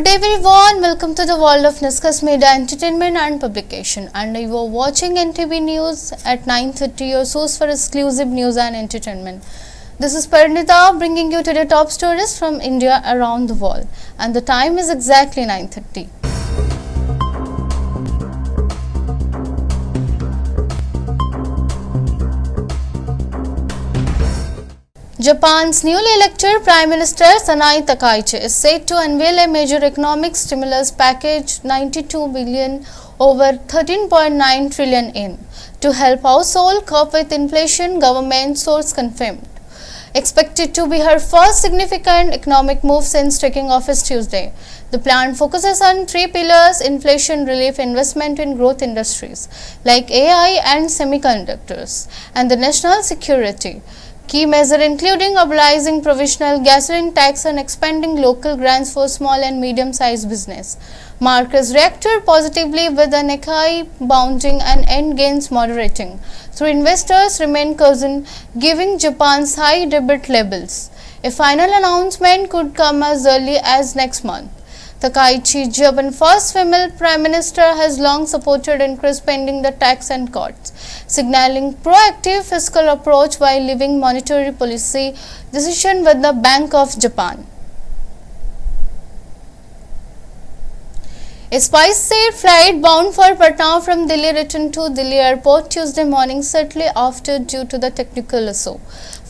Good day everyone, welcome to the world of Nishkarsha Media Entertainment and Publication, and you are watching NTV News at 9:30, your source for exclusive news and entertainment. This is Parnita bringing you to the top stories from India around the world, and the time is exactly 9:30. Japan's newly elected Prime Minister Sanai Takaichi is set to unveil a major economic stimulus package 92 billion over 13.9 trillion yen to help households cope with inflation, government source confirmed. Expected to be her first significant economic move since taking office Tuesday. The plan focuses on three pillars: inflation relief, investment in growth industries like AI and semiconductors, and the national security. Key measures including abolishing provisional gasoline tax and expanding local grants for small and medium-sized business. Markets reacted positively with the Nikkei bouncing and end gains moderating, though investors remain cautious given Japan's high debt levels. A final announcement could come as early as next month. Takaichi, Japan's first female prime minister, has long supported increased spending the tax and cuts, signaling proactive fiscal approach while leaving monetary policy decision with the Bank of Japan. A SpiceJet flight bound for Patna from Delhi returned to Delhi airport Tuesday morning shortly after due to the technical issue.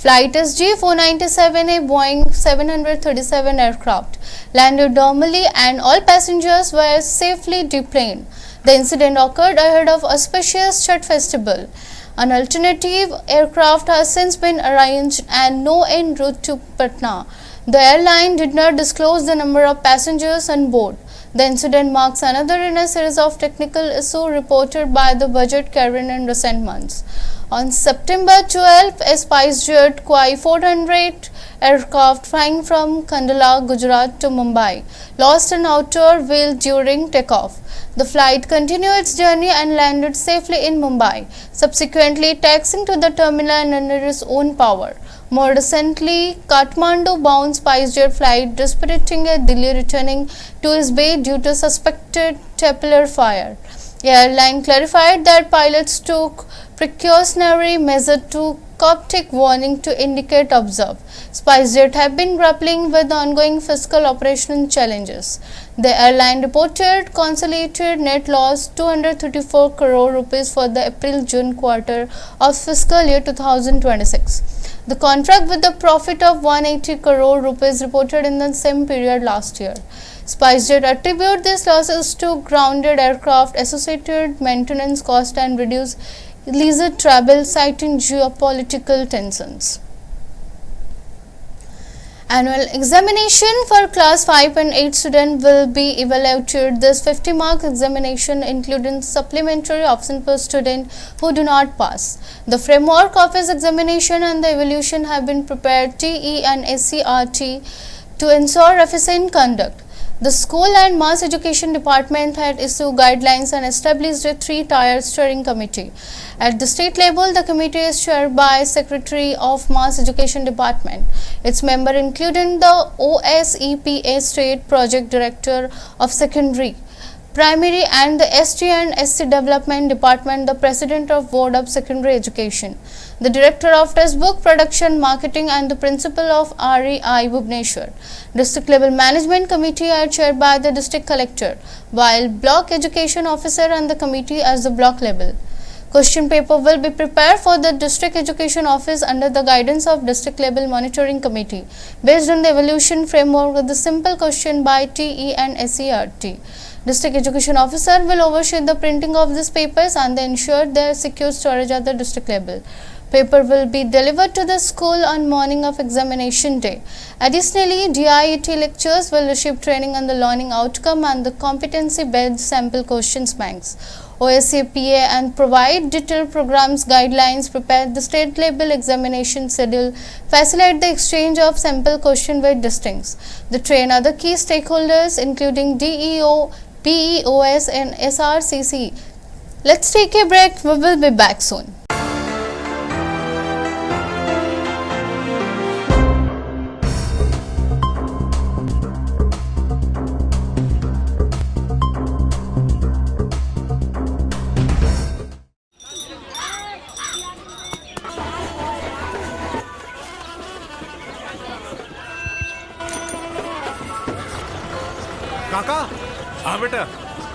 Flight SG-497, a Boeing 737 aircraft, landed normally and all passengers were safely deplaned. The incident occurred ahead of auspicious Chhath festival. An alternative aircraft has since been arranged and no en route to Patna. The airline did not disclose the number of passengers on board. The incident marks another in a series of technical issues reported by the budget carrier in recent months. On September 12, a SpiceJet Qui-400 aircraft flying from Kandala, Gujarat to Mumbai lost an outer wheel during takeoff. The flight continued its journey and landed safely in Mumbai, subsequently taxiing to the terminal under its own power. More recently, Kathmandu-bound SpiceJet flight dispiriting at Delhi returning to its bay due to suspected tapler fire. The airline clarified that pilots took precautionary measures to coptic warning to indicate observe. SpiceJet have been grappling with ongoing fiscal operational challenges. The airline reported consolidated net loss 234 crore rupees for the April-June quarter of fiscal year 2026. The contract with the profit of 180 crore rupees reported in the same period last year. SpiceJet attribute these losses to grounded aircraft, associated maintenance costs and reduced leisure travel, citing geopolitical tensions. Annual examination for class 5 and 8 students will be evaluated. This 50-mark examination including supplementary option for students who do not pass. The framework of his examination and the evaluation have been prepared TE and SCRT to ensure efficient conduct. The School and Mass Education Department had issued guidelines and established a 3-tier steering committee. At the state level, the committee is chaired by Secretary of Mass Education Department. Its members including the OSEPA State Project Director of Secondary, Primary and the ST and SC Development Department, the President of Board of Secondary Education, the Director of Textbook Production Marketing and the Principal of REI Bhubaneswar. District level management committee are chaired by the District Collector, while Block Education Officer and the committee as the block level. Question paper will be prepared for the District Education Office under the guidance of District Level Monitoring Committee based on the evaluation framework with the simple question by TE and SCRT. District Education Officer will oversee the printing of these papers and ensure their secure storage at the district level. Paper will be delivered to the school on morning of examination day. Additionally, DIET lecturers will receive training on the learning outcome and the competency-based sample questions banks. OSCPA and provide detailed programs guidelines, prepare the state level examination schedule, facilitate the exchange of sample question with districts. They train other key stakeholders including DEO, PEOS and SRCC. Let's take a break. We will be back soon. हाँ बेटा,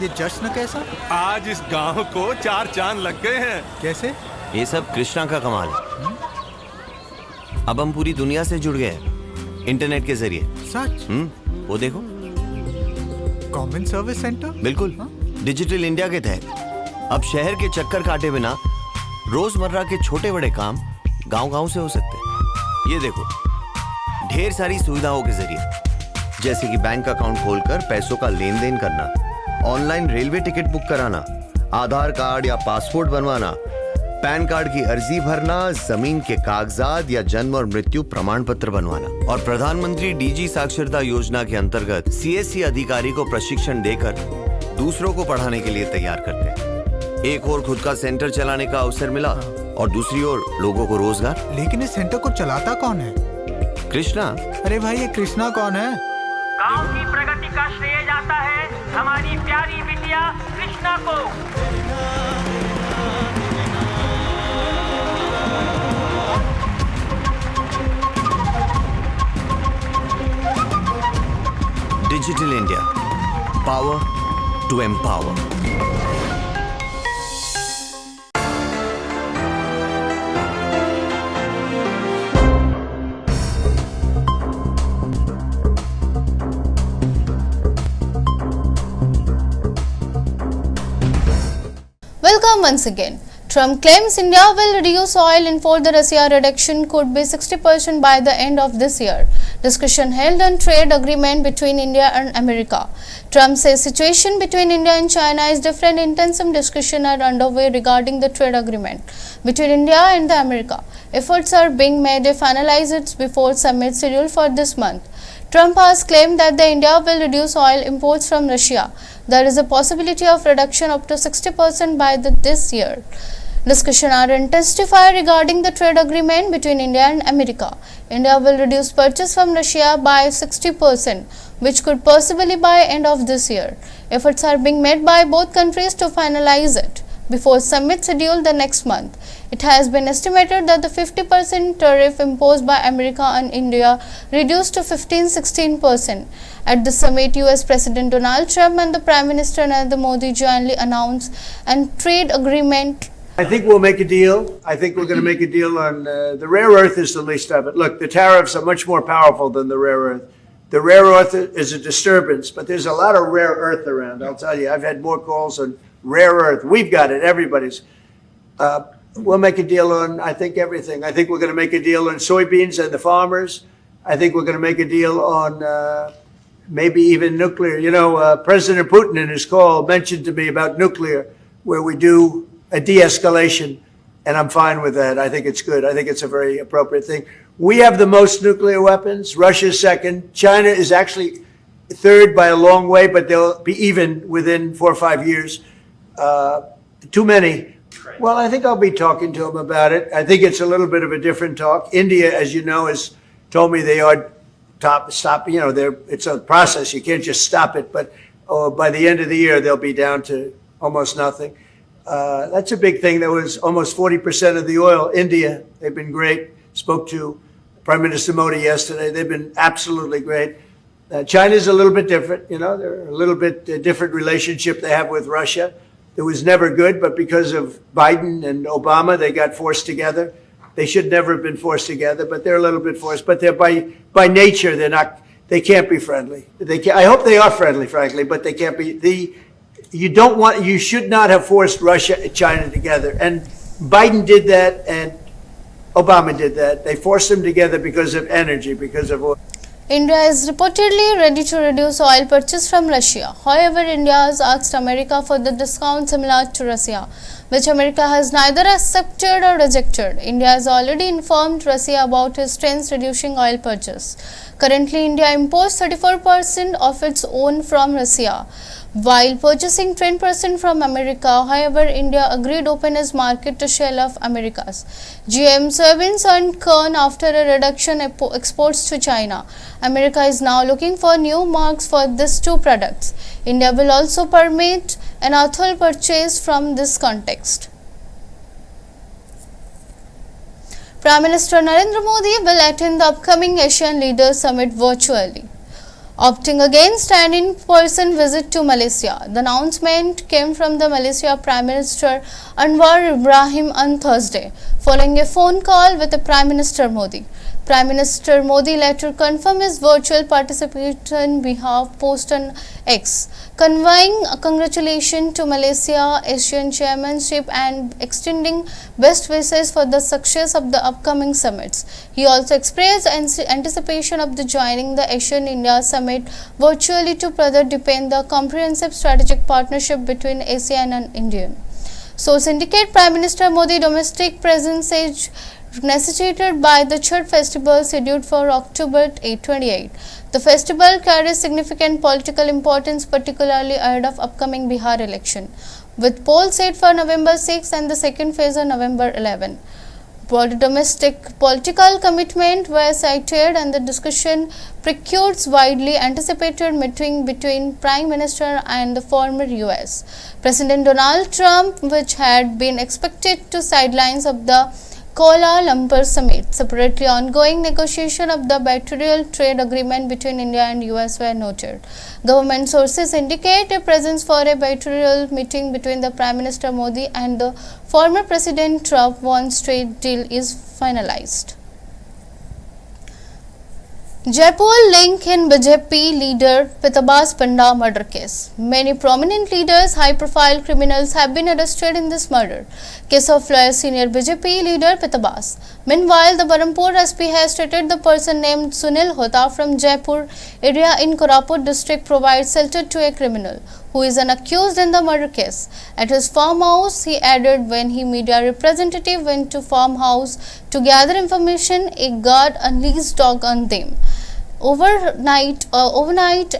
ये जश्न कैसा? आज इस गांव को 4 चांद लग गए हैं। कैसे? ये सब कृष्णा का कमाल है। अब हम पूरी दुनिया से जुड़ गए हैं इंटरनेट के जरिए। सच? वो देखो, कॉमन सर्विस सेंटर। बिल्कुल डिजिटल इंडिया के तहत अब शहर के चक्कर काटे बिना रोजमर्रा के छोटे बड़े काम गांव-गांव से हो सकते हैं। ये देखो, ढेर सारी सुविधाओं के जरिए, जैसे कि बैंक अकाउंट खोलकर पैसों का लेन देन करना, ऑनलाइन रेलवे टिकट बुक कराना, आधार कार्ड या पासपोर्ट बनवाना, पैन कार्ड की अर्जी भरना, जमीन के कागजात या जन्म और मृत्यु प्रमाण पत्र बनवाना। और प्रधानमंत्री डीजी साक्षरता योजना के अंतर्गत सीएससी अधिकारी को प्रशिक्षण देकर दूसरों को पढ़ाने के लिए तैयार करते हैं। एक और खुद का सेंटर चलाने का अवसर मिला और दूसरी ओर लोगों को रोजगार। लेकिन इस सेंटर को चलाता कौन है? कृष्णा। अरे भाई, ये कृष्णा कौन है? गांव की प्रगति का श्रेय जाता है हमारी प्यारी बिटिया कृष्णा को। Digital India, power to empower. Welcome once again. Trump claims India will reduce oil import. The Russia reduction could be 60% by the end of this year. Discussion held on trade agreement between India and America. Trump says situation between India and China is different. Intensive discussion are underway regarding the trade agreement between India and the America. Efforts are being made to finalize it before summit scheduled for this month. Trump has claimed that the India will reduce oil imports from Russia. There is a possibility of reduction up to 60% by this year. Discussion are intensified regarding the trade agreement between India and America. India will reduce purchase from Russia by 60%, which could possibly by end of this year. Efforts are being made by both countries to finalize it before summit scheduled the next month. It has been estimated that the 50% tariff imposed by America on India reduced to 15-16%. At the summit, US President Donald Trump and the Prime Minister Narendra Modi jointly announced a trade agreement. I think we'll make a deal. I think we're going to make a deal on the rare earth is the least of it. Look, the tariffs are much more powerful than the rare earth. The rare earth is a disturbance, but there's a lot of rare earth around. I'll tell you, I've had more calls on rare earth. We've got it. Everybody's. We'll make a deal on, I think, everything. I think we're going to make a deal on soybeans and the farmers. I think we're going to make a deal on maybe even nuclear. You know, President Putin in his call mentioned to me about nuclear, where we do a de-escalation, and I'm fine with that. I think it's good. I think it's a very appropriate thing. We have the most nuclear weapons. Russia's second. China is actually third by a long way, but they'll be even within 4 or 5 years. Too many. Well, I think I'll be talking to them about it. I think it's a little bit of a different talk. India, as you know, has told me they are stop. You know, it's a process. You can't just stop it. But by the end of the year, they'll be down to almost nothing. That's a big thing. There was almost 40% of the oil. India, they've been great. Spoke to Prime Minister Modi yesterday. They've been absolutely great. China's a little bit different. You know, they're a little bit different relationship they have with Russia. It was never good, but because of Biden and Obama, they got forced together. They should never have been forced together, but they're a little bit forced. But they're by nature, they're not. They can't be friendly. I hope they are friendly, frankly, but they can't be. You should not have forced Russia and China together. And Biden did that, and Obama did that. They forced them together because of energy, because of oil. India is reportedly ready to reduce oil purchase from Russia. However, India has asked America for the discount similar to Russia, which America has neither accepted or rejected. India has already informed Russia about its stance reducing oil purchase. Currently, India imports 34% of its own from Russia, while purchasing 10% from America. However, India agreed open its market to shell of America's GM soybeans and corn after a reduction in exports to China. America is now looking for new markets for these two products. India will also permit an ethanol purchase from this context. Prime Minister Narendra Modi will attend the upcoming Asian Leaders Summit virtually. opting against an in-person visit to Malaysia. The announcement came from the Malaysia Prime Minister Anwar Ibrahim on Thursday, following a phone call with the Prime Minister Modi. Prime Minister Modi later confirmed his virtual participation behalf post on X, conveying congratulations to Malaysia Asian chairmanship and extending best wishes for the success of the upcoming summits. He also expressed anticipation of the joining the Asian India Summit virtually to further deepen the comprehensive strategic partnership between ASEAN and India. Sources indicate Prime Minister Modi domestic presence is necessitated by the Chhath festival scheduled for October 28. The festival carries significant political importance, particularly ahead of upcoming Bihar election, with polls set for November 6 and the second phase on November 11. Domestic political commitment were cited and the discussion precludes widely anticipated meeting between Prime Minister and the former US President Donald Trump, which had been expected to sidelines of the Kuala Lumpur summit. Separately, ongoing negotiation of the bilateral trade agreement between India and US were noted. Government sources indicate a presence for a bilateral meeting between the Prime Minister Modi and the former President Trump once trade deal is finalized. Jaipur link in BJP leader Pitabas Panda murder case. Many prominent leaders, high-profile criminals have been arrested in this murder case of senior BJP leader Pitabas. Meanwhile, the Barampur SP has stated the person named Sunil Hota from Jaipur area in Koraput district provides shelter to a criminal who is an accused in the murder case. At his farmhouse, he added, when he media representative went to farmhouse to gather information, a guard unleashed dog on them. Overnight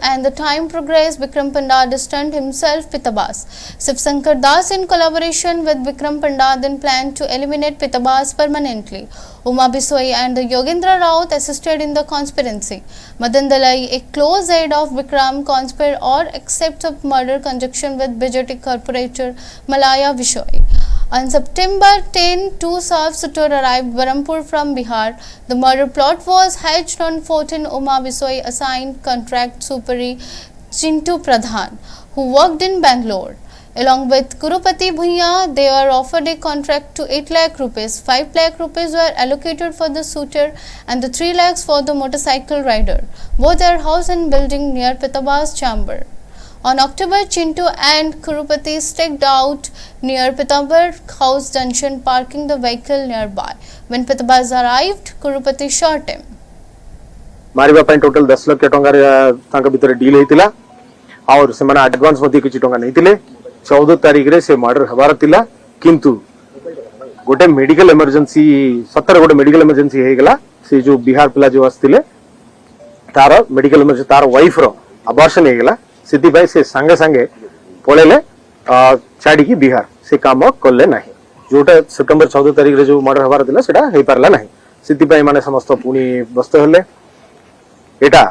and the time progressed, Vikram Panda distanced himself Pitabas. Shiv Shankar Das in collaboration with Vikram Panda then planned to eliminate Pitabas permanently. Uma Biswai and Yogendra Raut assisted in the conspiracy. Madan Dalai, a close aide of Vikram, conspired or accepts of murder conjunction with BJP corporator Malaya Vishoi. On September 10, two self-suitor arrived Barampur from Bihar. The murder plot was hatched on 14 Uma Biswai assigned contract superi Chintu Pradhan, who worked in Bangalore. Along with Kurupati Bhuiya, they were offered a contract to 8 lakh rupees. 5 lakh rupees were allocated for the suitor and the 3 lakhs for the motorcycle rider. Both are house and building near Pitabas chamber. On October, Chintu and Kurupati staked out near Pitabar house junction, parking the vehicle nearby. When Pitabas arrived, Kurupati shot him. मारिबा ପାଇଁ total 10 lakh टंगार तांका भीतर deal हेतिला और से माने advance मध्ये किछि टंगा नैतिले 14 तारिख रे से मर्डर हबार तिला किंतु गोटे मेडिकल इमरजेंसी 17 गोटे मेडिकल इमरजेंसी हे गेला से जो बिहार पिला जो आस्तिले तार मेडिकल इमरजेंसी तार वाइफ रो अबॉर्शन हे गेला सिद्धि भाई से संगे संगे पळेले छाडी की बिहार से काम करले नाही जोटा सितंबर 14 तारिख रे जो मर्डर हबार दिला सेटा हे परला नाही सिद्धि भाई माने समस्त पुनी बस्त हले एटा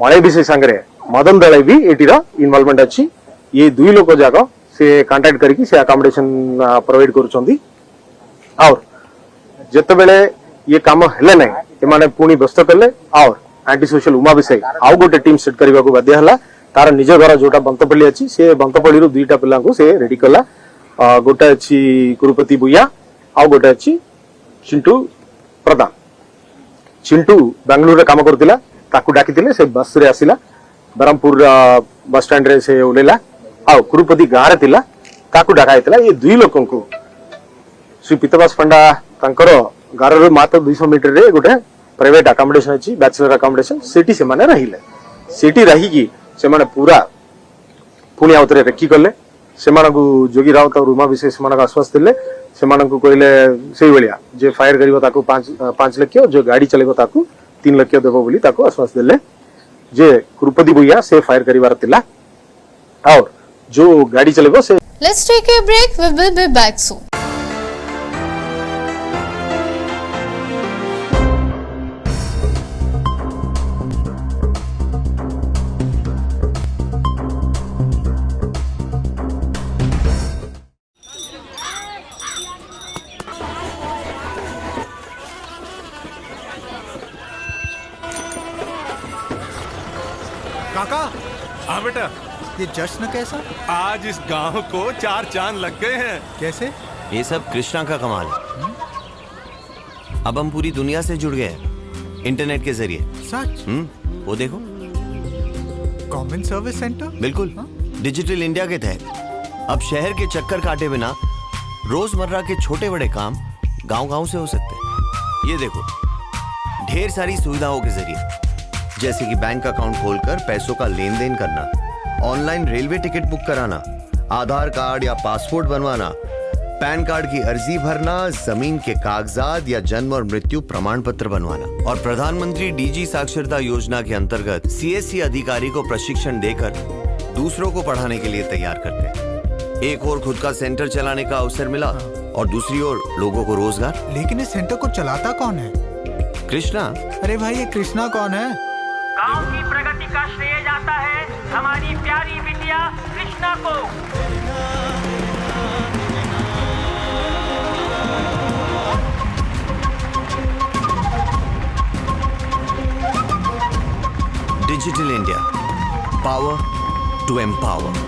मळे विषय संगे मदन दळे भी एटीरा इन्वॉल्वमेंट अछि ये दुई लोक जाको से कांटेक्ट करके से अकोमोडेशन प्रोवाइड करूछंदी और जते बेले ये काम हेले नै ए माने पुनी बस्त करले और एंटी सोशल उमा विषय आउ गोटे टीम सेट करबा को बाध्य हला तार निज घर जोटा बंतपल्ली अछि से बंतपल्ली रु दुईटा पिला को से रेडी कला गोटे अछि कुरुपति बुया आउ गोटे अछि चिंटू प्रधान चिंटू बेंगलुरु रे काम करतिला ताकू डाकितिले से बस रे आसिला बरमपुर बस स्टैंड रे से ओलेला आउ कुरुपति गां रे तिला ताकू डाकाइतिला ये दुई लोकन को श्री पितबास पंडा तांकर गार रे मात्र 200 मीटर रे गोटे प्राइवेट अकोमोडेशन अछि बैचलर अकोमोडेशन सिटी से माने रहिले सिटी रही की से माने पूरा पुणी आउतरे रेकी करले से मानकु जोगी राउत और उमा विशेष मानक आश्वास दिले से मानकु कहले सेही बलिया जे फायर करिवो ताकू 5 लाख जो गाड़ी चलेबो ताकू 3 लाख देबो बोली ताकू आश्वास दिले जे कुरुपति बुया से फायर करिवार तिला और जो गाड़ी चलेबो से Let's take a break. We will be back soon. ये जश्न कैसा? आज इस गांव को 4 चांद लग गए हैं। कैसे? ये सब कृष्णा का कमाल है। अब हम पूरी दुनिया से जुड़ गए हैं इंटरनेट के जरिए। सच? वो देखो। Common service centre? बिल्कुल। डिजिटल इंडिया के तहत अब शहर के चक्कर काटे बिना रोजमर्रा के छोटे बड़े काम गांव-गांव से हो सकते हैं। ये देखो, ढेर सारी सुविधाओं के जरिए, जैसे कि बैंक अकाउंट खोलकर पैसों का लेन देन करना, ऑनलाइन रेलवे टिकट बुक कराना, आधार कार्ड या पासपोर्ट बनवाना, पैन कार्ड की अर्जी भरना, जमीन के कागजात या जन्म और मृत्यु प्रमाण पत्र बनवाना। और प्रधानमंत्री डीजी साक्षरता योजना के अंतर्गत सीएससी अधिकारी को प्रशिक्षण देकर दूसरों को पढ़ाने के लिए तैयार करते हैं। एक और खुद का सेंटर चलाने का अवसर मिला और दूसरी ओर लोगों को रोजगार। लेकिन इस सेंटर को चलाता कौन है? कृष्णा। अरे भाई, ये कृष्णा कौन है? गांव की प्रगति का श्रेय जाता है हमारी प्यारी बिटिया कृष्णा को। Digital India, power to empower.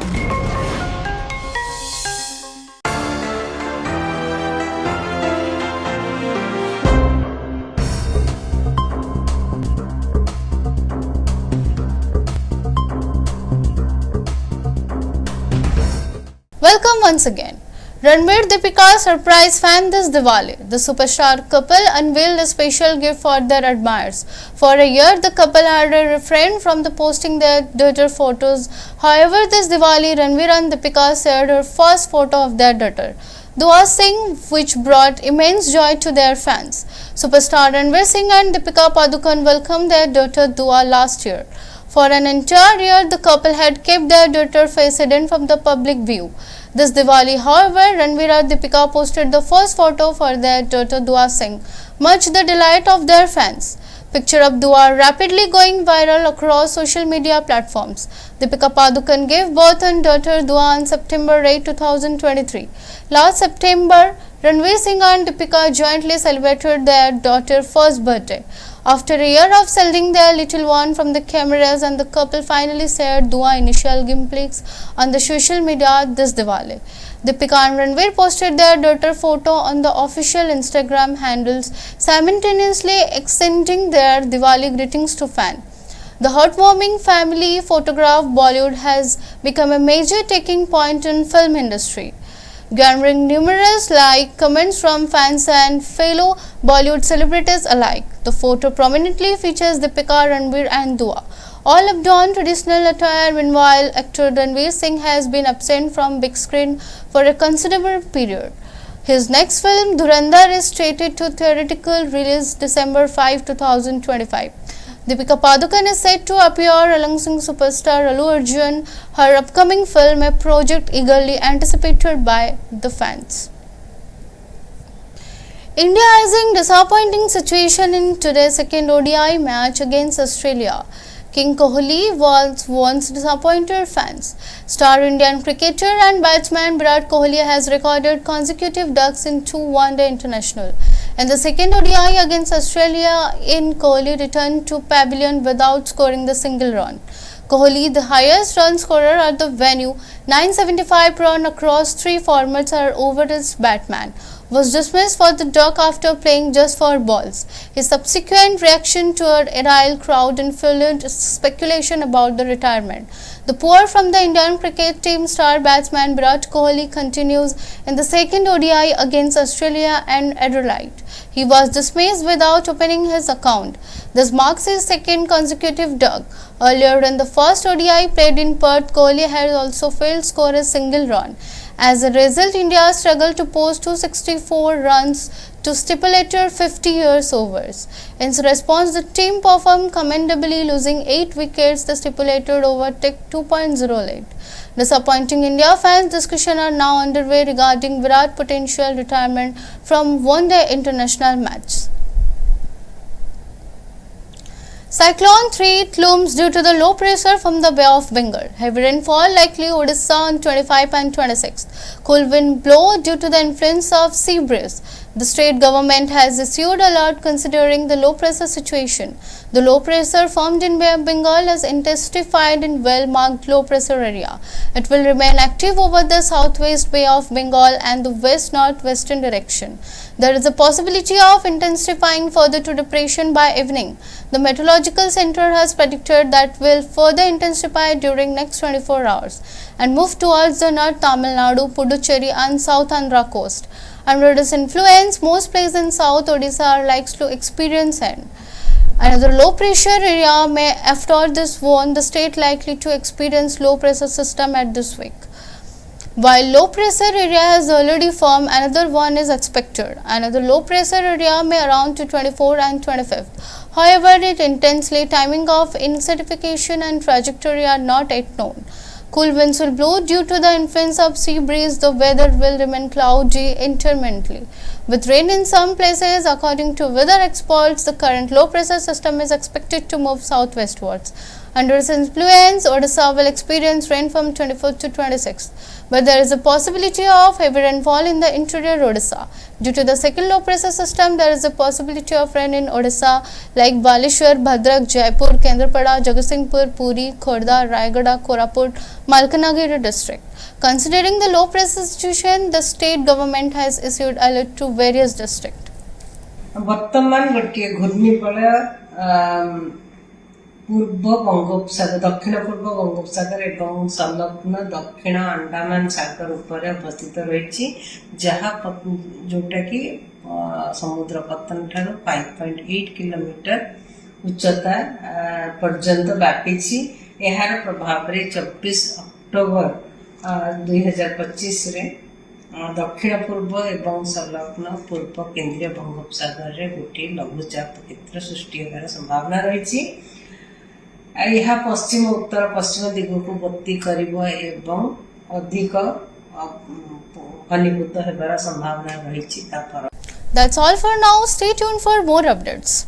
Welcome once again. Ranveer Deepika surprise fan this Diwali. The superstar couple unveiled a special gift for their admirers. For a year, the couple had refrained from posting their daughter photos. However, this Diwali, Ranveer and Deepika shared her first photo of their daughter, Dua Singh, which brought immense joy to their fans. Superstar Ranveer Singh and Deepika Padukone welcomed their daughter Dua last year. For an entire year, the couple had kept their daughter's face hidden from the public view. This Diwali, however, Ranveer and Deepika posted the first photo for their daughter Dua Singh, much to the delight of their fans. Picture of Dua rapidly going viral across social media platforms. Deepika Padukone gave birth to daughter Dua on September 8, 2023. Last September, Ranveer Singh and Deepika jointly celebrated their daughter's first birthday. After a year of shielding their little one from the cameras, and the couple finally shared Dua initial glimpses on the social media this Diwali. Deepika and Ranveer posted their daughter photo on the official Instagram handles, simultaneously extending their Diwali greetings to fans. The heartwarming family photograph Bollywood has become a major taking point in film industry, garnering numerous comments from fans and fellow Bollywood celebrities alike. The photo prominently features Deepika, Ranveer and Dua, all donned traditional attire. Meanwhile, actor Ranveer Singh has been absent from big screen for a considerable period. His next film, Dhurandhar, is slated to theatrical release December 5, 2025. Deepika Padukone is set to appear alongside superstar Allu Arjun, her upcoming film, a project eagerly anticipated by the fans. India is in disappointing situation in today's second ODI match against Australia. King Kohli was once disappointed fans. Star Indian cricketer and batsman Virat Kohli has recorded consecutive ducks in 2 one-day international. In the second ODI against Australia, Kohli returned to pavilion without scoring the single run. Kohli, the highest run scorer at the venue, 975 runs across 3 formats over his batman, was dismissed for the duck after playing just 4 balls. His subsequent reaction to an irate crowd influenced speculation about the retirement. The pour from the Indian cricket team star batsman Virat Kohli continues in the second ODI against Australia and Adelaide. He was dismissed without opening his account. This marks his second consecutive duck. Earlier in the first ODI played in Perth, Kohli had also failed to score a single run. As a result, India struggled to post 264 runs to stipulated 50 years overs. In response, the team performed commendably, losing 8 wickets. The stipulated over took 2.08. Disappointing India fans, discussions are now underway regarding Virat's potential retirement from one-day international match. Cyclone 3 looms due to the low pressure from the Bay of Bengal. Heavy rainfall likely Odisha on 25 and 26. Cool wind blow due to the influence of sea breeze. The state government has issued alert considering the low pressure situation. The low pressure formed in Bay of Bengal has intensified in well-marked low pressure area. It will remain active over the southwest Bay of Bengal and the west-northwestern direction. There is a possibility of intensifying further to depression by evening. The Meteorological Center has predicted that will further intensify during next 24 hours and move towards the North Tamil Nadu, Puducherry and South Andhra coast. Under this influence, most places in South Odisha are likely to experience rain. Another low pressure area may after this warn the state likely to experience low pressure system at this week. While low pressure area has already formed, another one is expected. Another low pressure area may around to 24 and 25th. However, its intensely timing of intensification and trajectory are not yet known. Cool winds will blow due to the influence of sea breeze. The weather will remain cloudy intermittently, with rain in some places. According to weather experts, the current low pressure system is expected to move southwestwards. Under its influence, Odisha will experience rain from 24th to 26th, but there is a possibility of heavy rainfall in the interior Odisha. Due to the second low pressure system, there is a possibility of rain in Odisha like Baleshwar, Bhadrak, Jaipur, Kendrapada, Jagatsinghpur, Puri, Khordha, Rayagada, Koraput, Malkanagiri district. Considering the low pressure situation, the state government has issued alert to various districts. वर्तमान गोटे घूर्णिबलय पूर्व बंगोपसागर दक्षिण पूर्व बंगोपसागर एवं संलग्न दक्षिण अंडमान सागर उपर अवस्थित रही जहाँ जोटा कि समुद्र पतन ठारू 5.8 किलोमीटर उच्चता पर्यंत व्यापी यार प्रभाव रे 24 अक्टोबर 2025 रे दक्षिण पूर्व एवं संलग्न पूर्व केंद्रीय बंगोपसागर रे गोटे लघुचाप क्षेत्र सृष्टि होगार संभावना रही। यह पश्चिम उत्तर पश्चिम दिग को गति करिबो एवं अधिक घनीभूत होबार संभावना रही। That's all for now. Stay tuned for more updates.